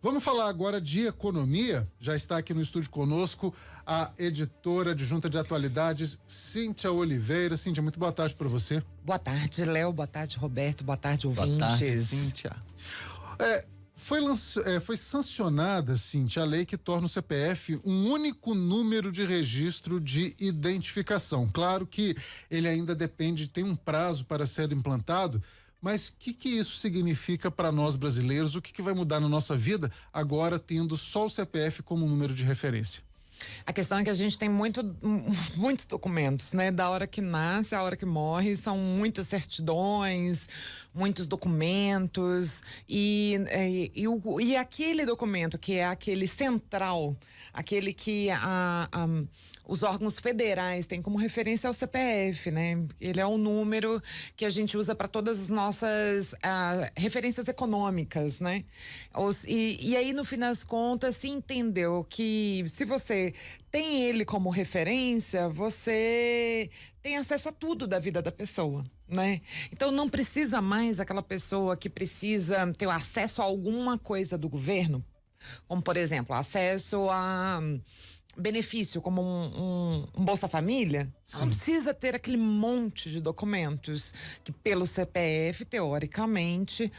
Vamos falar agora de economia. Já está aqui no estúdio conosco a editora adjunta de atualidades, Cíntia Oliveira. Cíntia, muito boa tarde para você. Boa tarde, Léo. Boa tarde, Roberto. Boa tarde, ouvintes. Boa tarde, Cíntia. Foi sancionada, Cíntia, a lei que torna o CPF um único número de registro de identificação. Claro que ele ainda tem um prazo para ser implantado, mas o que isso significa para nós brasileiros? O que vai mudar na nossa vida agora tendo só o CPF como número de referência? A questão é que a gente tem muitos documentos, né? Da hora que nasce à hora que morre, são muitas certidões, muitos documentos e aquele documento que é aquele central, aquele que os órgãos federais têm como referência é o CPF, né? Ele é um número que a gente usa para todas as nossas referências econômicas, né? E aí, no fim das contas, se entendeu que se você tem ele como referência, você tem acesso a tudo da vida da pessoa, né? Então não precisa mais aquela pessoa que precisa ter acesso a alguma coisa do governo, como por exemplo, acesso a benefício como um Bolsa Família. Sim. Não precisa ter aquele monte de documentos que pelo CPF, teoricamente,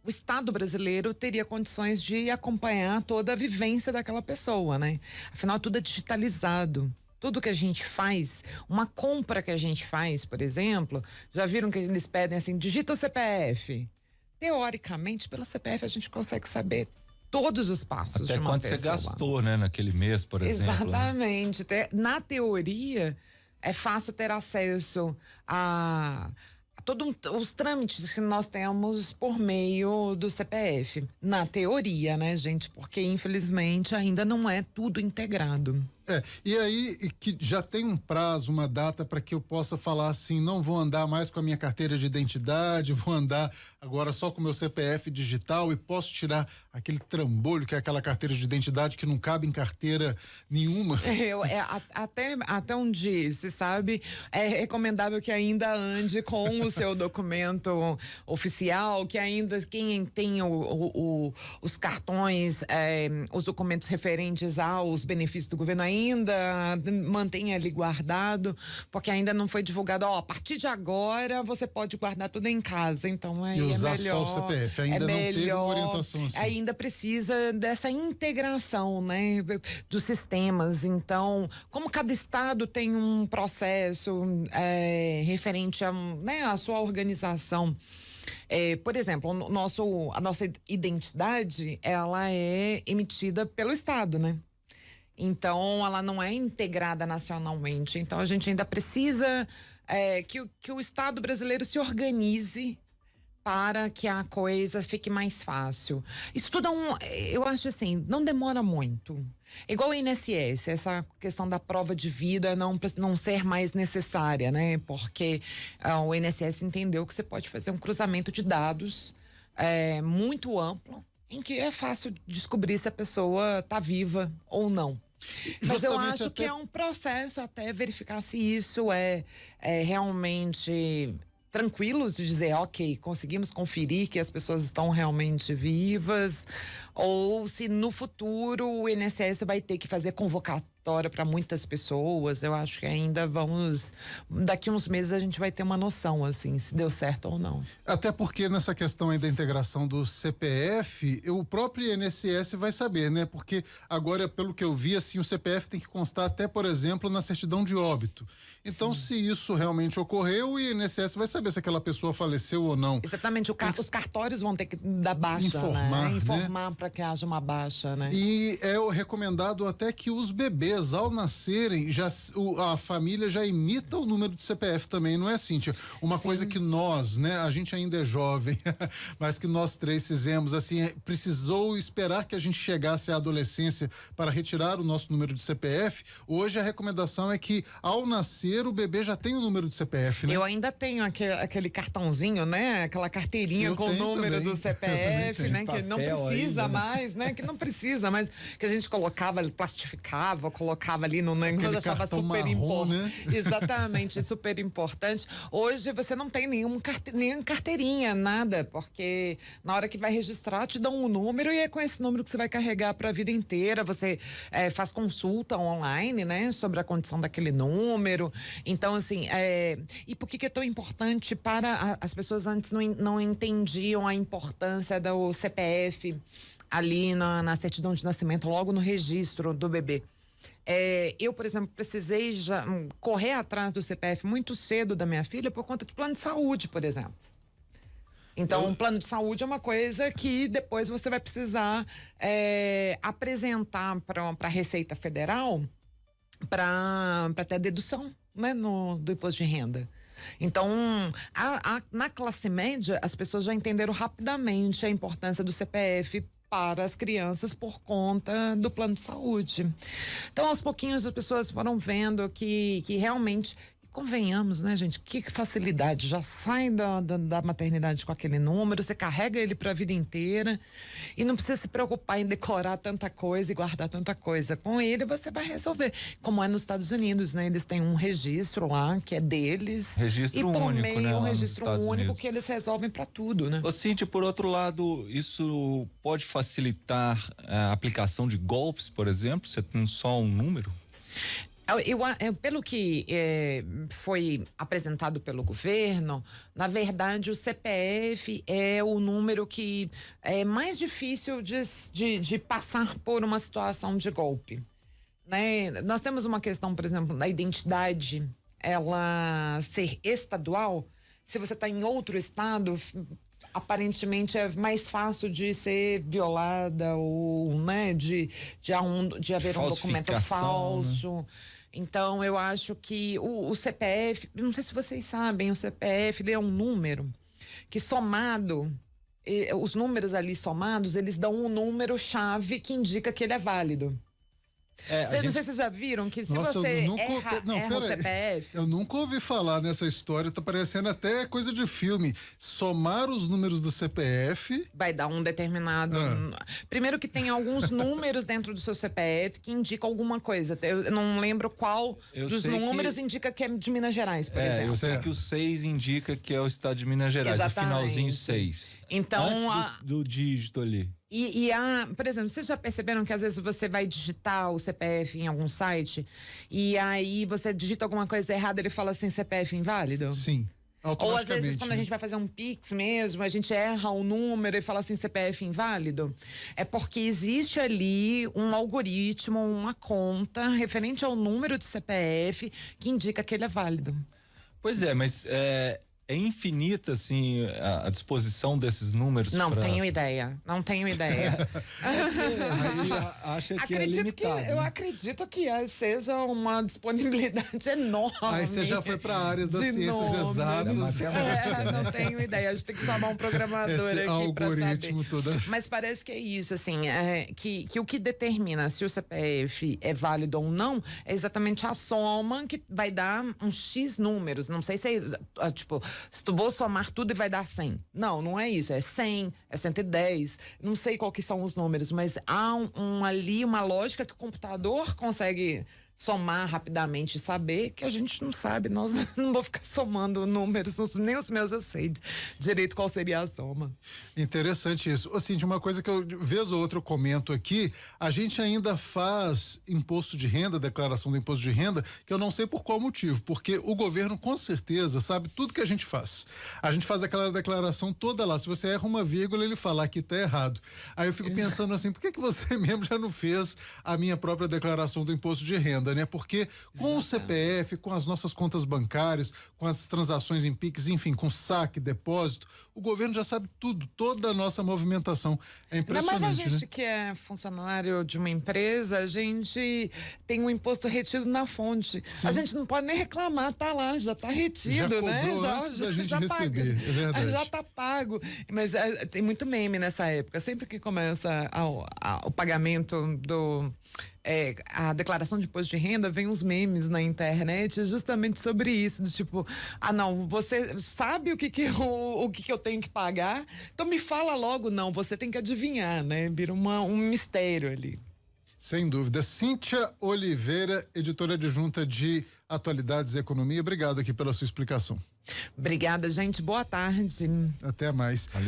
o Estado brasileiro teria condições de acompanhar toda a vivência daquela pessoa, né? Afinal, tudo é digitalizado. Tudo que a gente faz, uma compra que a gente faz, por exemplo, já viram que eles pedem assim, digita o CPF. Teoricamente, pelo CPF a gente consegue saber todos os passos até de uma quanto pessoa. Você gastou, né, naquele mês, por exemplo. Exatamente. Na teoria, é fácil ter acesso a todos os trâmites que nós temos por meio do CPF. Na teoria, né, gente? Porque, infelizmente, ainda não é tudo integrado. E aí que já tem um prazo, uma data para que eu possa falar assim, não vou andar mais com a minha carteira de identidade, vou andar agora só com o meu CPF digital e posso tirar aquele trambolho que é aquela carteira de identidade que não cabe em carteira nenhuma. Até onde se sabe, é recomendável que ainda ande com o seu documento oficial, que ainda quem tem os cartões, os documentos referentes aos benefícios do governo ainda mantenha ali guardado, porque ainda não foi divulgado, a partir de agora você pode guardar tudo em casa, então aí usar é melhor. Só o CPF, ainda não teve uma orientação assim. Ainda precisa dessa integração, né, dos sistemas. Então, como cada estado tem um processo referente a sua organização. Por exemplo, a nossa identidade, ela é emitida pelo estado, né? Então, ela não é integrada nacionalmente. Então, a gente ainda precisa que o Estado brasileiro se organize para que a coisa fique mais fácil. Isso tudo eu acho assim, não demora muito. Igual o INSS, essa questão da prova de vida não ser mais necessária, né? Porque o INSS entendeu que você pode fazer um cruzamento de dados muito amplo, em que é fácil descobrir se a pessoa está viva ou não. Mas eu acho que é um processo até verificar se isso é realmente tranquilos de dizer, ok, conseguimos conferir que as pessoas estão realmente vivas, ou se no futuro o INSS vai ter que fazer convocatória para muitas pessoas. Eu acho que ainda daqui uns meses a gente vai ter uma noção, assim, se deu certo ou não. Até porque nessa questão aí da integração do CPF, o próprio INSS vai saber, né? Porque agora, pelo que eu vi, assim, o CPF tem que constar até, por exemplo, na certidão de óbito. Então, sim, se isso realmente ocorreu, o INSS vai saber se aquela pessoa faleceu ou não. Exatamente, os cartórios vão ter que dar baixa, informar, né? Para que haja uma baixa, né? E é recomendado até que os bebês, ao nascerem, a família já imita o número de CPF também, não é, Cíntia? Uma Sim. coisa que nós, né, a gente ainda é jovem, mas que nós três fizemos, assim, precisou esperar que a gente chegasse à adolescência para retirar o nosso número de CPF. Hoje a recomendação é que, ao nascer, o bebê já tem o número de CPF, né? Eu ainda tenho aquele cartãozinho, né? Aquela carteirinha com o número do CPF, né? Que não precisa mais, né? Que não precisa mais, que a gente colocava, plastificava, colocava colocava ali no negócio, eu achava cartão super marrom, importante. né? Exatamente, super importante. Hoje você não tem nenhuma carteirinha, nada, porque na hora que vai registrar, te dão um número e é com esse número que você vai carregar para a vida inteira. Você faz consulta online, né, sobre a condição daquele número. Então, assim, e por que é tão importante para as pessoas antes não entendiam a importância do CPF ali na certidão de nascimento, logo no registro do bebê. Eu, por exemplo, precisei já correr atrás do CPF muito cedo da minha filha por conta de plano de saúde, por exemplo. Então, um plano de saúde é uma coisa que depois você vai precisar apresentar para a Receita Federal para ter dedução, né, do imposto de renda. Então, na classe média, as pessoas já entenderam rapidamente a importância do CPF para as crianças por conta do plano de saúde. Então, aos pouquinhos, as pessoas foram vendo que realmente, convenhamos, né, gente, que facilidade, já sai da maternidade com aquele número, você carrega ele para a vida inteira e não precisa se preocupar em decorar tanta coisa e guardar tanta coisa. Com ele você vai resolver, como é nos Estados Unidos, né, eles têm um registro lá que é deles. Registro e por único, meio, né, um lá nos registro Estados único Unidos. que eles resolvem para tudo, né? Ô, Cíntia, por outro lado, isso pode facilitar a aplicação de golpes, por exemplo? Você tem só um número? Pelo que foi apresentado pelo governo, na verdade o CPF é o número que é mais difícil de passar por uma situação de golpe, né? Nós temos uma questão, por exemplo, da identidade, ela ser estadual. Se você está em outro estado, aparentemente é mais fácil de ser violada ou, né, de haver um documento falso. Né? Então, eu acho que o CPF, não sei se vocês sabem, o CPF ele é um número que somado, os números ali somados, eles dão um número-chave que indica que ele é válido. Não sei se vocês já viram que se você erra o CPF... Eu nunca ouvi falar nessa história, tá parecendo até coisa de filme. Somar os números do CPF... Vai dar um determinado... Primeiro que tem alguns números dentro do seu CPF que indicam alguma coisa. Eu não lembro qual dos números indica que é de Minas Gerais, por exemplo. Eu sei que o 6 indica que é o estado de Minas Gerais, o finalzinho 6. Então, antes do dígito ali. Por exemplo, vocês já perceberam que às vezes você vai digitar o CPF em algum site e aí você digita alguma coisa errada, ele fala assim, CPF inválido? Sim. Ou às vezes quando a gente vai fazer um Pix mesmo, a gente erra o número e fala assim, CPF inválido. É porque existe ali um algoritmo, uma conta referente ao número de CPF que indica que ele é válido. Pois é, mas é infinita, assim, a disposição desses números? Não tenho ideia. Não tenho ideia. Aí já acha que é limitado. Eu acredito que seja uma disponibilidade enorme. Aí você já foi para a área das ciências exatas. Não tenho ideia. A gente tem que chamar um programador esse aqui para saber. Toda... Mas parece que é isso, assim, que o que determina se o CPF é válido ou não é exatamente a soma que vai dar um X números. Não sei se é, tipo, se tu vou somar tudo e vai dar 100. Não é isso. É 100, é 110. Não sei qual que são os números, mas há ali uma lógica que o computador consegue somar rapidamente e saber que a gente não sabe. Nós não vou ficar somando números, nem os meus eu sei direito qual seria a soma. Interessante isso. Assim, de uma coisa que eu vez ou outra eu comento aqui, a gente ainda faz imposto de renda, declaração do imposto de renda, que eu não sei por qual motivo, porque o governo com certeza sabe tudo que a gente faz. A gente faz aquela declaração toda lá, se você erra uma vírgula, ele fala que tá errado. Aí eu fico pensando assim, por que você mesmo já não fez a minha própria declaração do imposto de renda? Né? Porque com o CPF, com as nossas contas bancárias, com as transações em Pix, enfim, com saque, depósito, o governo já sabe tudo, toda a nossa movimentação. É impressionante, mas a gente, né? que é funcionário de uma empresa, a gente tem um imposto retido na fonte. Sim. A gente não pode nem reclamar, tá lá, já tá retido, já né? Antes da gente receber, é verdade. Já tá pago. Mas tem muito meme nessa época. Sempre que começa o pagamento a declaração de imposto de renda, vem uns memes na internet justamente sobre isso, do tipo, não, você sabe o que eu tenho que pagar? Então me fala logo, não, você tem que adivinhar, né? Vira um mistério ali. Sem dúvida. Cíntia Oliveira, editora adjunta de Atualidades e Economia, obrigado aqui pela sua explicação. Obrigada, gente. Boa tarde. Até mais. Valeu.